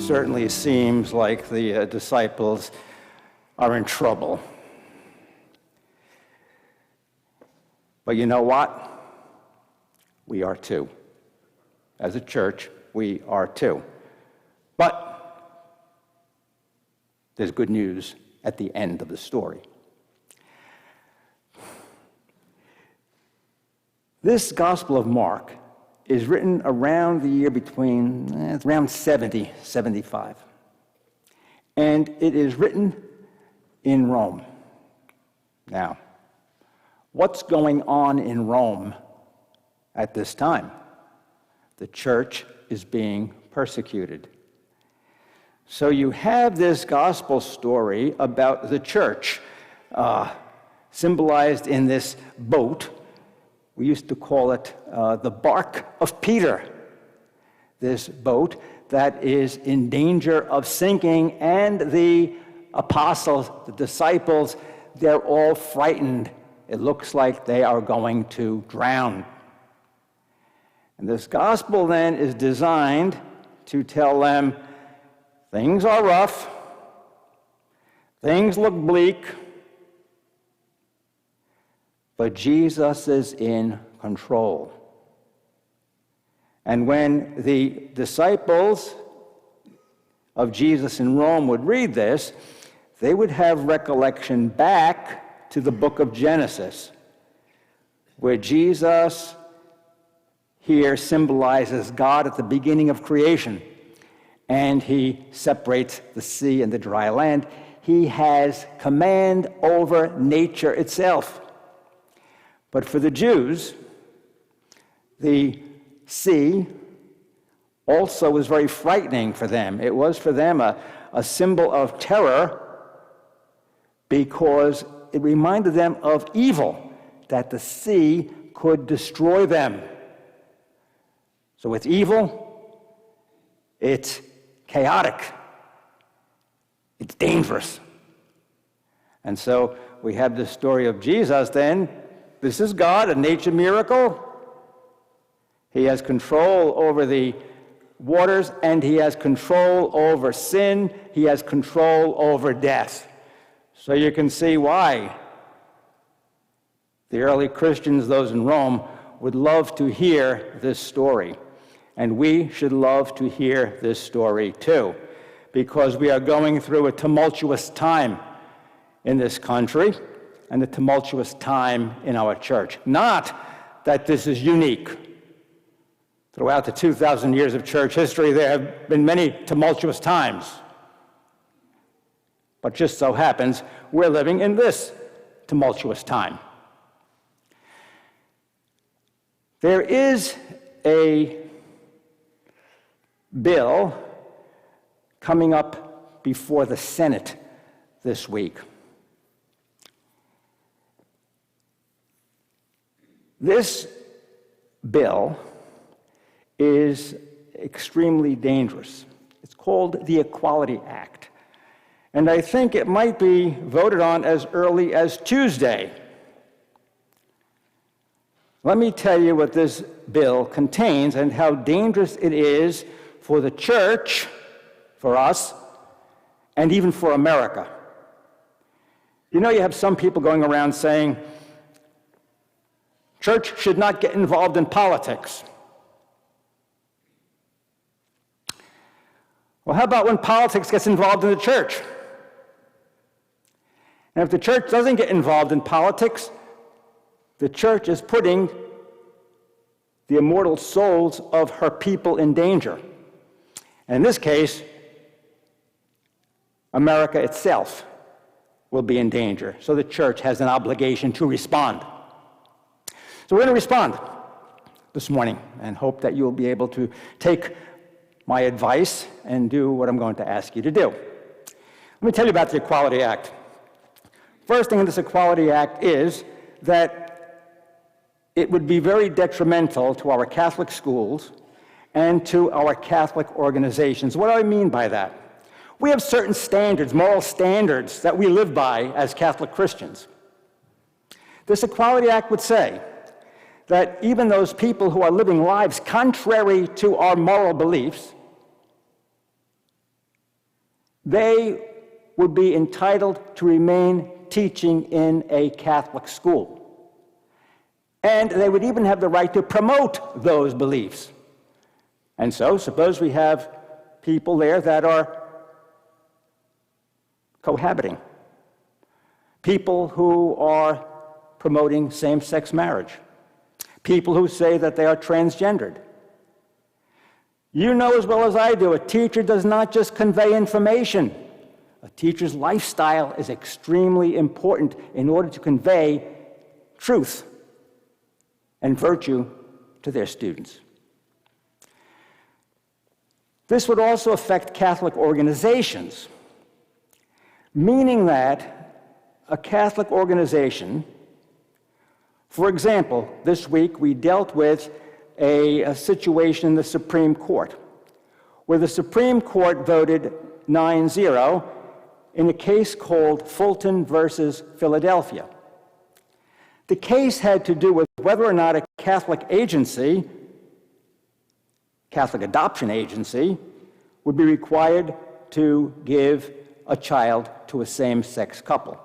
certainly seems like the disciples are in trouble. But you know what? We are too. As a church, we are too. But there's good news at the end of the story. This Gospel of Mark is written around the year between around 70, 75. And it is written in Rome. Now, what's going on in Rome at this time? The church is being persecuted. So you have this gospel story about the church, symbolized in this boat. We used to call it the bark of Peter. This boat that is in danger of sinking, and the apostles, the disciples, they're all frightened. It looks like they are going to drown. And this gospel then is designed to tell them things are rough, things look bleak, but Jesus is in control. And when the disciples of Jesus in Rome would read this, they would have recollection back to the book of Genesis, where Jesus here symbolizes God at the beginning of creation, and he separates the sea and the dry land. He has command over nature itself. But for the Jews, the sea also was very frightening for them. It was for them a symbol of terror, because it reminded them of evil, that the sea could destroy them. So it's evil, it's chaotic, it's dangerous. And so we have the story of Jesus then. This is God, a nature miracle. He has control over the waters, and he has control over sin. He has control over death. So you can see why the early Christians, those in Rome, would love to hear this story. And we should love to hear this story too, because we are going through a tumultuous time in this country and a tumultuous time in our church. Not that this is unique. Throughout the 2,000 years of church history, there have been many tumultuous times. But just so happens, we're living in this tumultuous time. There is a bill coming up before the Senate this week. This bill is extremely dangerous. It's called the Equality Act. And I think it might be voted on as early as Tuesday. Let me tell you what this bill contains and how dangerous it is for the church, for us, and even for America. You know, you have some people going around saying, church should not get involved in politics. Well, how about when politics gets involved in the church? And if the church doesn't get involved in politics, the church is putting the immortal souls of her people in danger. And in this case, America itself will be in danger. So the church has an obligation to respond. So we're going to respond this morning and hope that you'll be able to take my advice and do what I'm going to ask you to do. Let me tell you about the Equality Act. First thing in this Equality Act is that it would be very detrimental to our Catholic schools and to our Catholic organizations. What do I mean by that? We have certain standards, moral standards, that we live by as Catholic Christians. This Equality Act would say that even those people who are living lives contrary to our moral beliefs they would be entitled to remain teaching in a Catholic school. And they would even have the right to promote those beliefs. And so, suppose we have people there that are cohabiting, people who are promoting same-sex marriage, people who say that they are transgendered. You know as well as I do, a teacher does not just convey information. A teacher's lifestyle is extremely important in order to convey truth and virtue to their students. This would also affect Catholic organizations, meaning that a Catholic organization, for example, this week we dealt with a situation in the Supreme Court, where the Supreme Court voted 9-0 in a case called Fulton versus Philadelphia. The case had to do with whether or not a Catholic agency, Catholic adoption agency, would be required to give a child to a same-sex couple.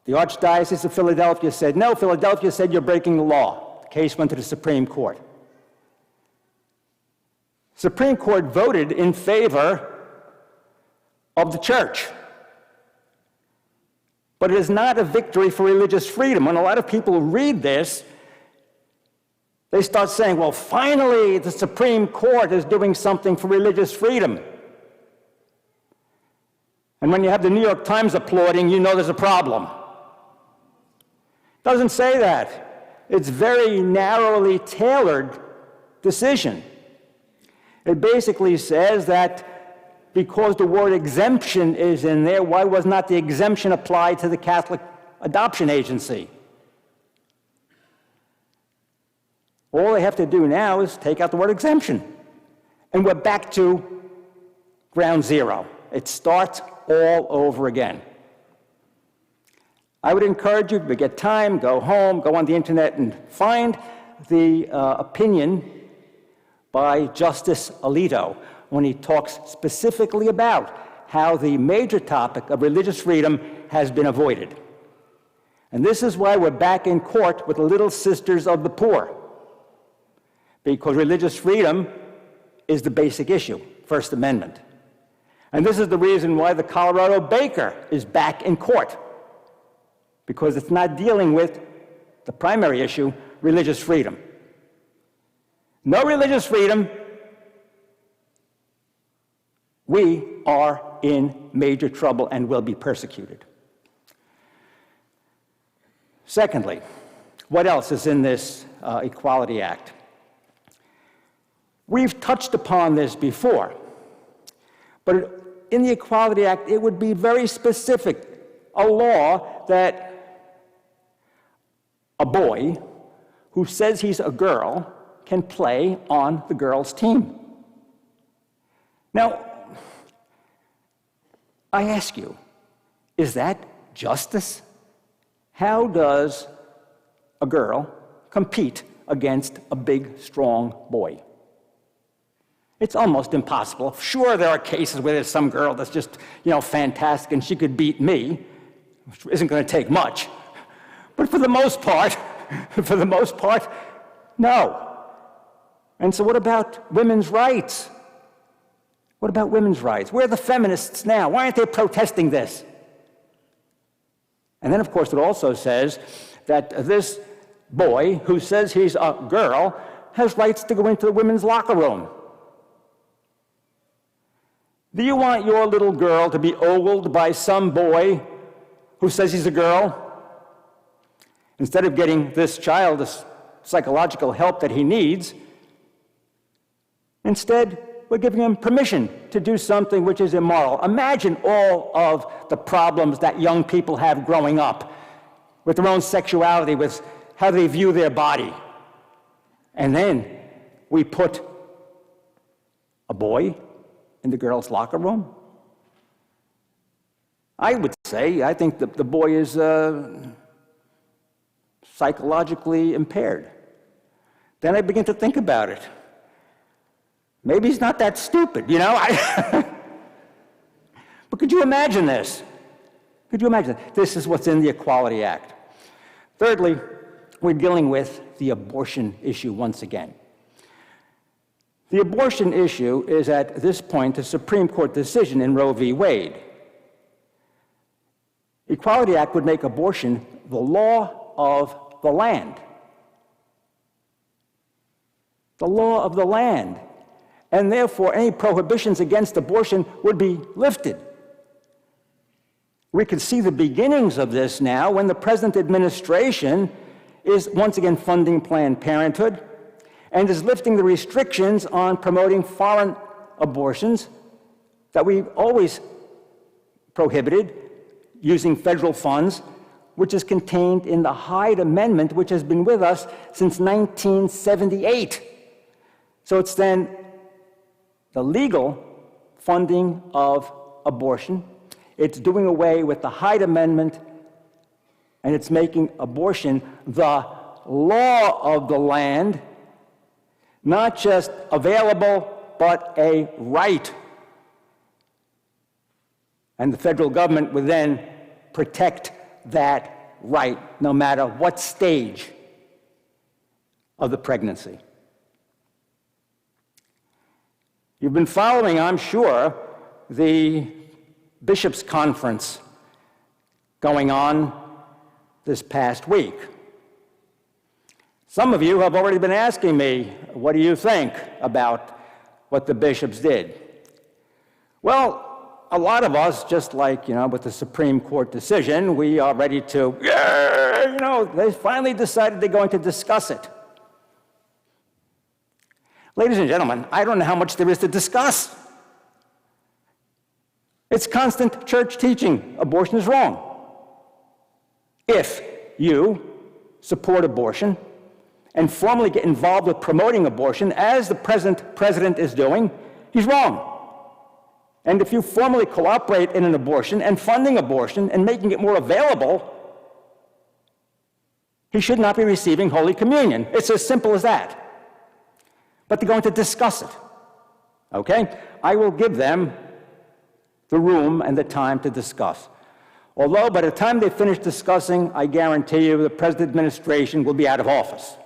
The Archdiocese of Philadelphia said no. Philadelphia said you're breaking the law. The case went to the Supreme Court. Supreme Court voted in favor of the church. But it is not a victory for religious freedom. When a lot of people read this, they start saying, well, finally, the Supreme Court is doing something for religious freedom. And when you have the New York Times applauding, you know there's a problem. It doesn't say that. It's a very narrowly tailored decision. It basically says that because the word exemption is in there, why was not the exemption applied to the Catholic adoption agency? All they have to do now is take out the word exemption. And we're back to ground zero. It starts all over again. I would encourage you to get time, go home, go on the internet and find the opinion by Justice Alito when he talks specifically about how the major topic of religious freedom has been avoided. And this is why we're back in court with the Little Sisters of the Poor, because religious freedom is the basic issue, First Amendment. And this is the reason why the Colorado baker is back in court, because it's not dealing with the primary issue, religious freedom. No religious freedom, we are in major trouble and will be persecuted. Secondly, what else is in this Equality Act? We've touched upon this before, but in the Equality Act, it would be very specific, a law that a boy who says he's a girl can play on the girls' team. Now, I ask you, is that justice? How does a girl compete against a big, strong boy? It's almost impossible. Sure, there are cases where there's some girl that's just, fantastic and she could beat me, which isn't going to take much. But for the most part, no. And so what about women's rights? What about women's rights? Where are the feminists now? Why aren't they protesting this? And then, of course, it also says that this boy who says he's a girl has rights to go into the women's locker room. Do you want your little girl to be ogled by some boy who says he's a girl? Instead of getting this child the psychological help that he needs, instead, we're giving him permission to do something which is immoral. Imagine all of the problems that young people have growing up with their own sexuality, with how they view their body. And then we put a boy in the girls' locker room? I would say, I think the boy is psychologically impaired. Then I begin to think about it. Maybe he's not that stupid, But could Could you imagine this? Could you imagine it? This is what's in the Equality Act. Thirdly, we're dealing with the abortion issue once again. The abortion issue is at this point a Supreme Court decision in Roe v. Wade. Equality Act would make abortion the law of the land. The law of the land. And therefore, any prohibitions against abortion would be lifted. We can see the beginnings of this now when the present administration is once again funding Planned Parenthood and is lifting the restrictions on promoting foreign abortions that we've always prohibited using federal funds, which is contained in the Hyde Amendment, which has been with us since 1978. So it's then the legal funding of abortion. It's doing away with the Hyde Amendment, and it's making abortion the law of the land, not just available, but a right. And the federal government would then protect that right, no matter what stage of the pregnancy. You've been following, I'm sure, the Bishops' Conference going on this past week. Some of you have already been asking me, what do you think about what the bishops did? Well, a lot of us, just like, with the Supreme Court decision, we are ready to, they finally decided they're going to discuss it. Ladies and gentlemen, I don't know how much there is to discuss. It's constant church teaching. Abortion is wrong. If you support abortion and formally get involved with promoting abortion, as the present president is doing, he's wrong. And if you formally cooperate in an abortion and funding abortion and making it more available, he should not be receiving Holy Communion. It's as simple as that. But they're going to discuss it. Okay? I will give them the room and the time to discuss. Although by the time they finish discussing, I guarantee you the present administration will be out of office.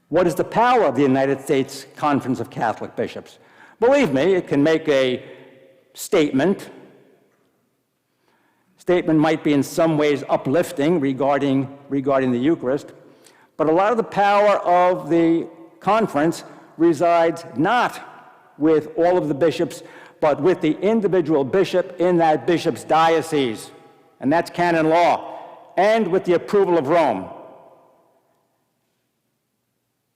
What is the power of the United States Conference of Catholic Bishops? Believe me, it can make a statement. Statement might be in some ways uplifting regarding the Eucharist, but a lot of the power of the conference resides not with all of the bishops, but with the individual bishop in that bishop's diocese, and that's canon law, and with the approval of Rome.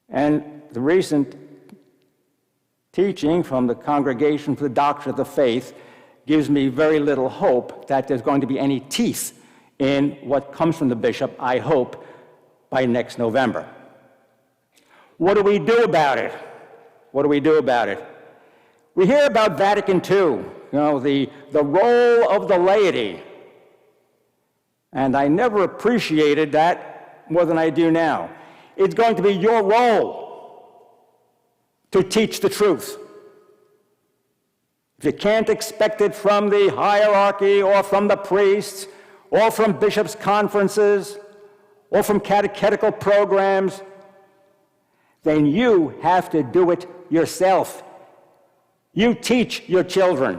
And the recent teaching from the Congregation for the Doctrine of the Faith gives me very little hope that there's going to be any teeth in what comes from the bishop, I hope, by next November. What do we do about it? What do we do about it? We hear about Vatican II, the role of the laity. And I never appreciated that more than I do now. It's going to be your role to teach the truth. If you can't expect it from the hierarchy or from the priests or from bishops' conferences or from catechetical programs, then you have to do it yourself. You teach your children.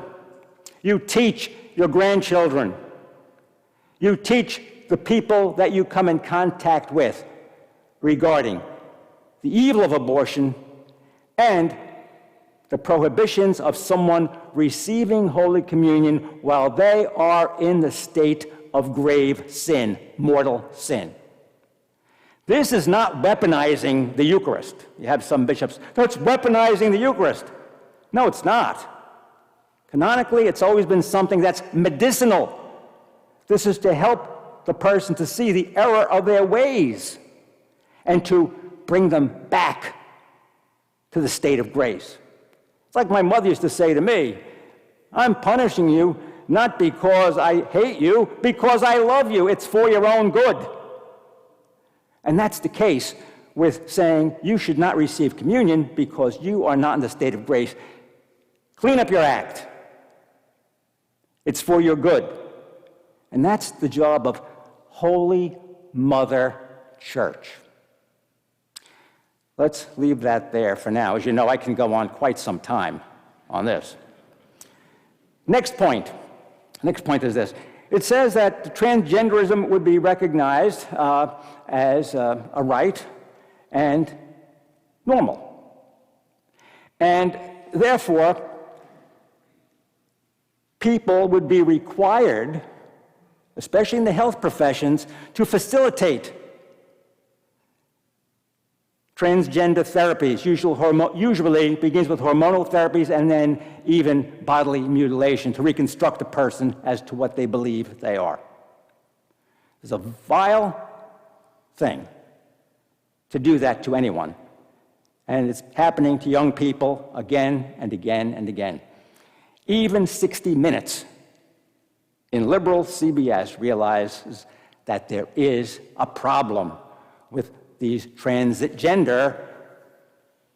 You teach your grandchildren. You teach the people that you come in contact with regarding the evil of abortion and the prohibitions of someone receiving Holy Communion while they are in the state of grave sin, mortal sin. This is not weaponizing the Eucharist. You have some bishops, no, it's weaponizing the Eucharist. No, it's not. Canonically, it's always been something that's medicinal. This is to help the person to see the error of their ways and to bring them back to the state of grace. It's like my mother used to say to me, I'm punishing you not because I hate you, because I love you. It's for your own good. And that's the case with saying you should not receive communion because you are not in the state of grace. Clean up your act. It's for your good. And that's the job of Holy Mother Church. Let's leave that there for now. As you know, I can go on quite some time on this. Next point is this. It says that transgenderism would be recognized as a right and normal. And therefore, people would be required, especially in the health professions, to facilitate transgender therapies. Usually begins with hormonal therapies and then even bodily mutilation to reconstruct a person as to what they believe they are. It's a vile thing to do that to anyone. And it's happening to young people again and again and again. Even 60 Minutes in liberal CBS realizes that there is a problem with these transgender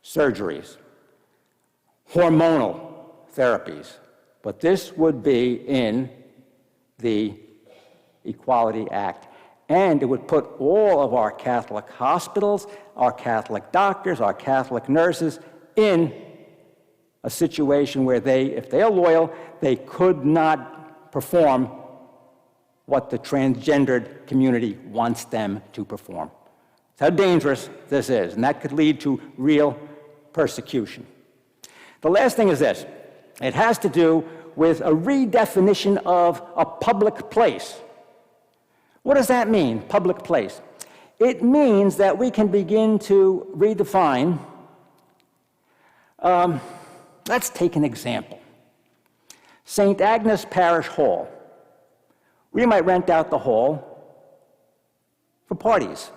surgeries, hormonal therapies. But this would be in the Equality Act. And it would put all of our Catholic hospitals, our Catholic doctors, our Catholic nurses in a situation where if they are loyal, they could not perform what the transgendered community wants them to perform. That's how dangerous this is, and that could lead to real persecution. The last thing is this. It has to do with a redefinition of a public place. What does that mean, public place? It means that we can begin to redefine. Let's take an example. St. Agnes Parish Hall. We might rent out the hall for parties.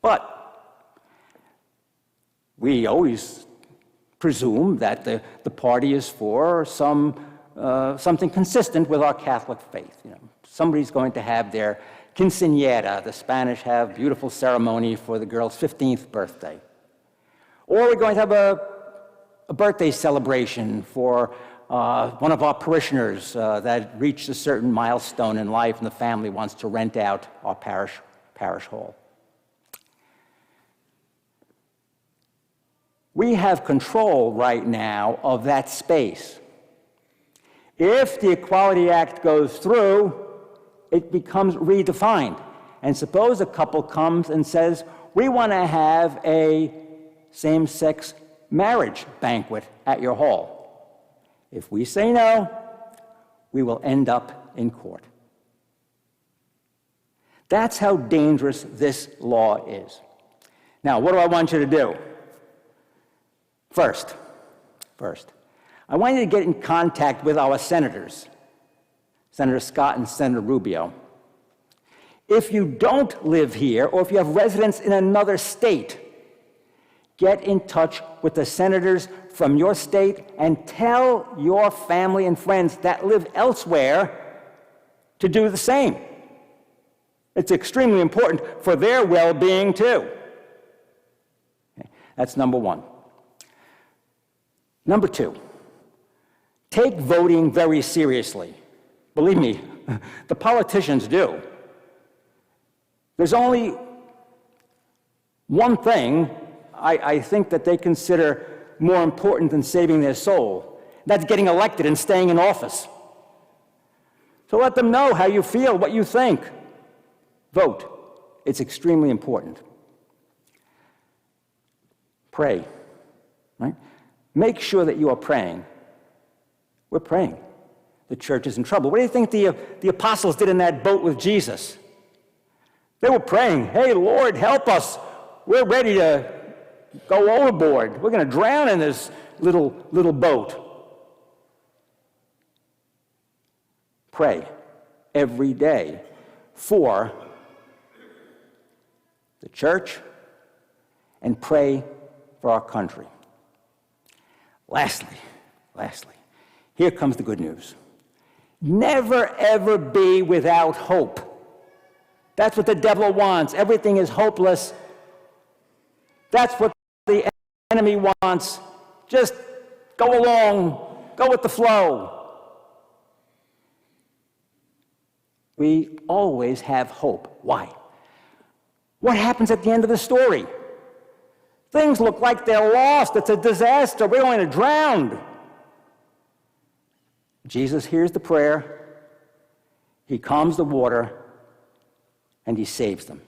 But we always presume that the party is for something consistent with our Catholic faith. You know, somebody's going to have their quinceañera. The Spanish have beautiful ceremony for the girl's 15th birthday. Or we're going to have a birthday celebration for one of our parishioners that reached a certain milestone in life, and the family wants to rent out our parish hall. We have control right now of that space. If the Equality Act goes through, it becomes redefined. And suppose a couple comes and says, we want to have a same-sex marriage banquet at your hall. If we say no, we will end up in court. That's how dangerous this law is. Now, what do I want you to do? First, I want you to get in contact with our senators, Senator Scott and Senator Rubio. If you don't live here, or if you have residence in another state, get in touch with the senators from your state and tell your family and friends that live elsewhere to do the same. It's extremely important for their well-being, too. Okay, that's number one. Number two, take voting very seriously. Believe me, the politicians do. There's only one thing I think that they consider more important than saving their soul. That's getting elected and staying in office. So let them know how you feel, what you think. Vote. It's extremely important. Pray, right? Make sure that you are praying. We're praying. The church is in trouble. What do you think the apostles did in that boat with Jesus? They were praying, hey, Lord, help us. We're ready to go overboard. We're going to drown in this little boat. Pray every day for the church and pray for our country. Lastly, here comes the good news. Never, ever be without hope. That's what the devil wants. Everything is hopeless. That's what the enemy wants. Just go along, go with the flow. We always have hope. Why? What happens at the end of the story? Things look like they're lost. It's a disaster. We're going to drown. Jesus hears the prayer. He calms the water, and he saves them.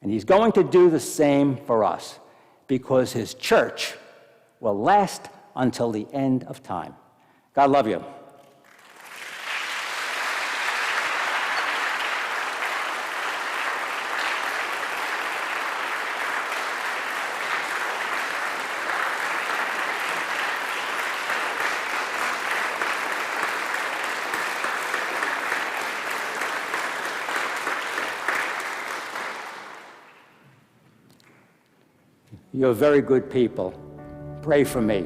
And he's going to do the same for us, because his church will last until the end of time. God love you. You're very good people. Pray for me.